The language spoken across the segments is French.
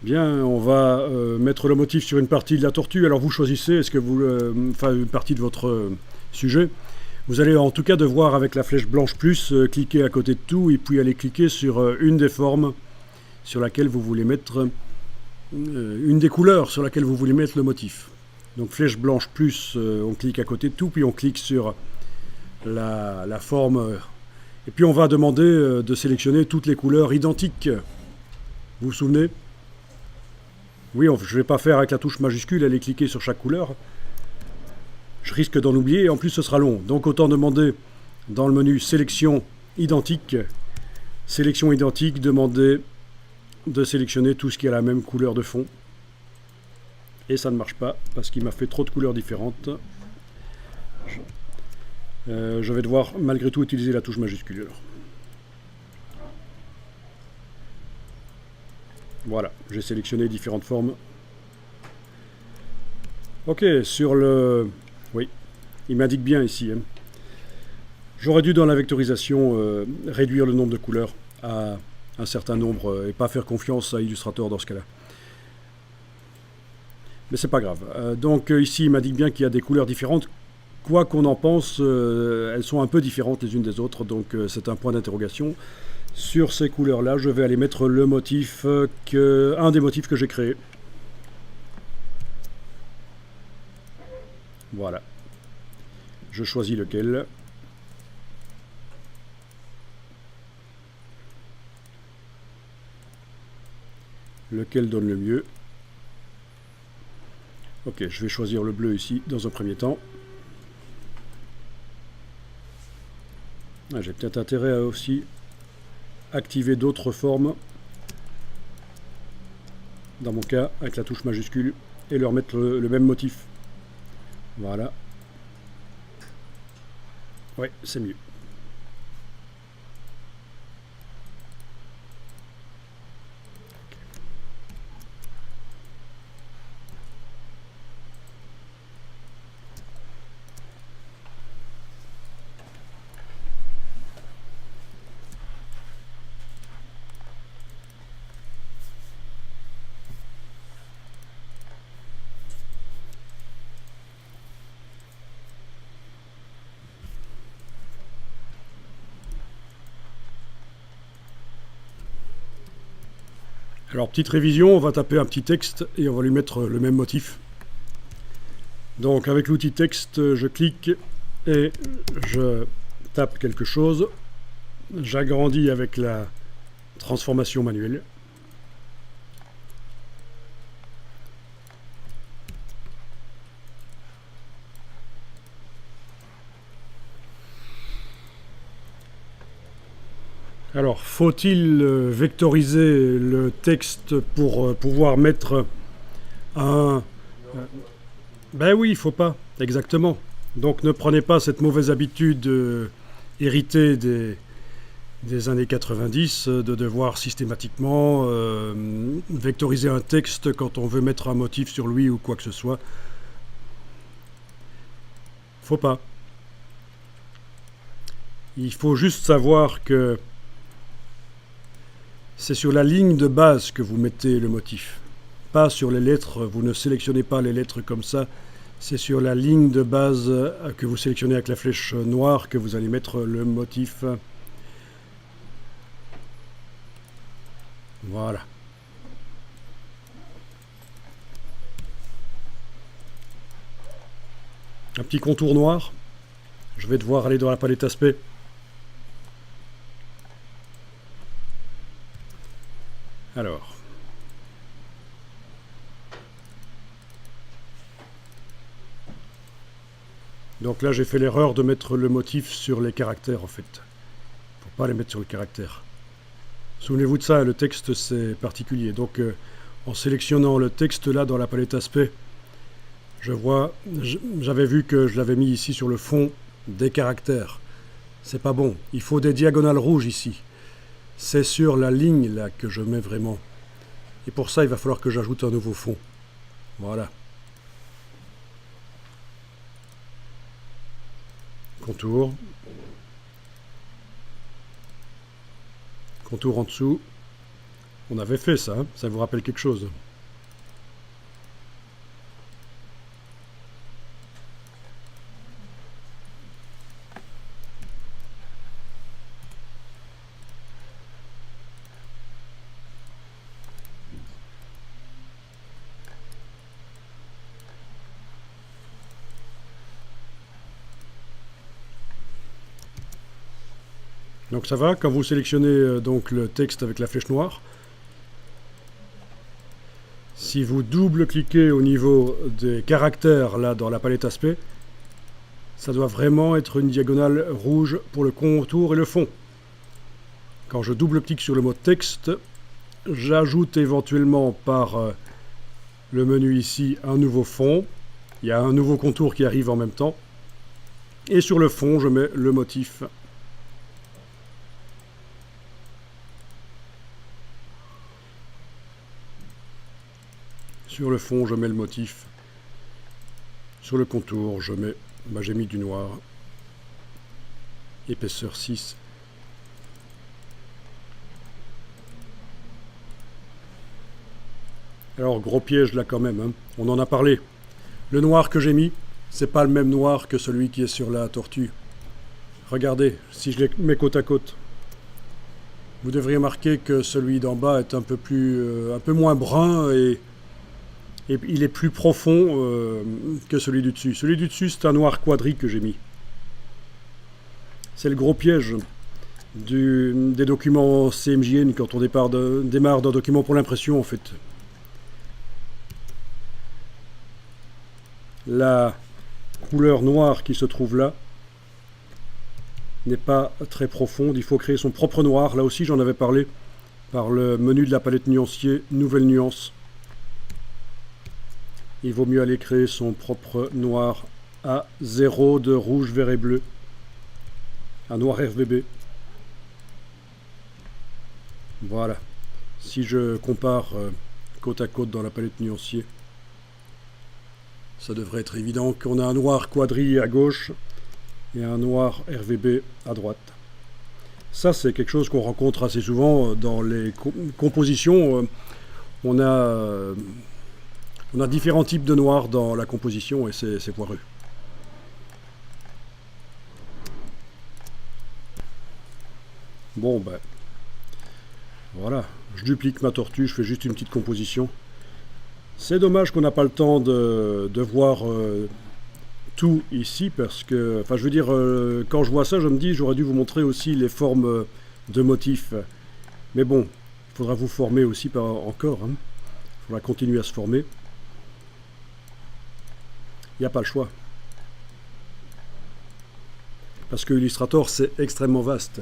Bien, on va mettre le motif sur une partie de la tortue. Alors vous choisissez, est-ce que vous, enfin une partie de votre sujet. Vous allez en tout cas devoir avec la flèche blanche plus cliquer à côté de tout et puis aller cliquer sur une des formes sur laquelle vous voulez mettre une des couleurs sur laquelle vous voulez mettre le motif. Donc flèche blanche plus, on clique à côté de tout, puis on clique sur la forme. Et puis on va demander de sélectionner toutes les couleurs identiques. Vous vous souvenez? Oui, je ne vais pas faire avec la touche majuscule, aller cliquer sur chaque couleur. Je risque d'en oublier et en plus ce sera long. Donc autant demander dans le menu sélection identique, demander de sélectionner tout ce qui a la même couleur de fond. Et ça ne marche pas parce qu'il m'a fait trop de couleurs différentes. Je vais devoir malgré tout utiliser la touche majuscule. Voilà, j'ai sélectionné différentes formes. Ok, sur le... Oui, il m'indique bien ici. Hein. J'aurais dû dans la vectorisation réduire le nombre de couleurs à un certain nombre et pas faire confiance à Illustrator dans ce cas-là. Mais c'est pas grave. Donc ici, il m'indique bien qu'il y a des couleurs différentes. Quoi qu'on en pense, elles sont un peu différentes les unes des autres, donc c'est un point d'interrogation. Sur ces couleurs-là, je vais aller mettre le motif, un des motifs que j'ai créé. Voilà. Je choisis lequel. Lequel donne le mieux. Ok, je vais choisir le bleu ici dans un premier temps. Ah, j'ai peut-être intérêt à aussi activer d'autres formes. Dans mon cas, avec la touche majuscule, et leur mettre le même motif. Voilà. Ouais, c'est mieux. Alors, petite révision, on va taper un petit texte et on va lui mettre le même motif. Donc, avec l'outil texte, je clique et je tape quelque chose. J'agrandis avec la transformation manuelle. Alors, faut-il vectoriser le texte pour pouvoir mettre un... Ben oui, il faut pas, exactement. Donc ne prenez pas cette mauvaise habitude héritée des années 90 de devoir systématiquement vectoriser un texte quand on veut mettre un motif sur lui ou quoi que ce soit. Faut pas. Il faut juste savoir que c'est sur la ligne de base que vous mettez le motif. Pas sur les lettres, vous ne sélectionnez pas les lettres comme ça. C'est sur la ligne de base que vous sélectionnez avec la flèche noire que vous allez mettre le motif. Voilà. Un petit contour noir. Je vais devoir aller dans la palette aspect. Alors. Donc là, j'ai fait l'erreur de mettre le motif sur les caractères, en fait. Faut pas les mettre sur le caractère. Souvenez-vous de ça, le texte, c'est particulier. Donc, en sélectionnant le texte là dans la palette aspect, je vois, j'avais vu que je l'avais mis ici sur le fond des caractères. C'est pas bon. Il faut des diagonales rouges ici. C'est sur la ligne là que je mets vraiment. Et pour ça, il va falloir que j'ajoute un nouveau fond. Voilà. Contour. Contour en dessous. On avait fait ça, hein, ça vous rappelle quelque chose? Donc ça va, quand vous sélectionnez donc le texte avec la flèche noire, si vous double-cliquez au niveau des caractères là dans la palette aspect, ça doit vraiment être une diagonale rouge pour le contour et le fond. Quand je double-clique sur le mot texte, j'ajoute éventuellement par le menu ici un nouveau fond. Il y a un nouveau contour qui arrive en même temps. Et sur le fond, je mets le motif. Sur le fond, je mets le motif. Sur le contour, je mets, j'ai mis du noir. Épaisseur 6. Alors, gros piège là quand même, hein. On en a parlé. Le noir que j'ai mis, c'est pas le même noir que celui qui est sur la tortue. Regardez, si je les mets côte à côte, vous devriez remarquer que celui d'en bas est un peu moins brun et il est plus profond que celui du dessus. Celui du dessus, c'est un noir quadri que j'ai mis. C'est le gros piège des documents CMJN quand on démarre d'un document pour l'impression, en fait. La couleur noire qui se trouve là n'est pas très profonde. Il faut créer son propre noir. Là aussi, j'en avais parlé par le menu de la palette nuancier, nouvelle nuance. Il vaut mieux aller créer son propre noir à 0 de rouge, vert et bleu. Un noir RVB. Voilà. Si je compare côte à côte dans la palette nuancier, ça devrait être évident qu'on a un noir quadri à gauche et un noir RVB à droite. Ça, c'est quelque chose qu'on rencontre assez souvent dans les compositions. On a différents types de noir dans la composition et c'est poireux. Bon, ben, voilà. Je duplique ma tortue, je fais juste une petite composition. C'est dommage qu'on n'a pas le temps de voir tout ici parce que, enfin je veux dire, quand je vois ça, je me dis j'aurais dû vous montrer aussi les formes de motifs. Mais bon, il faudra vous former aussi encore. Il faudra continuer à se former. Il n'y a pas le choix. Parce que Illustrator, c'est extrêmement vaste.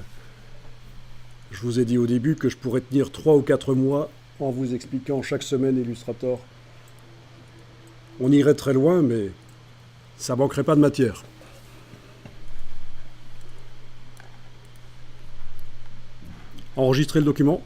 Je vous ai dit au début que je pourrais tenir 3 ou 4 mois en vous expliquant chaque semaine Illustrator. On irait très loin, mais ça manquerait pas de matière. Enregistrer le document.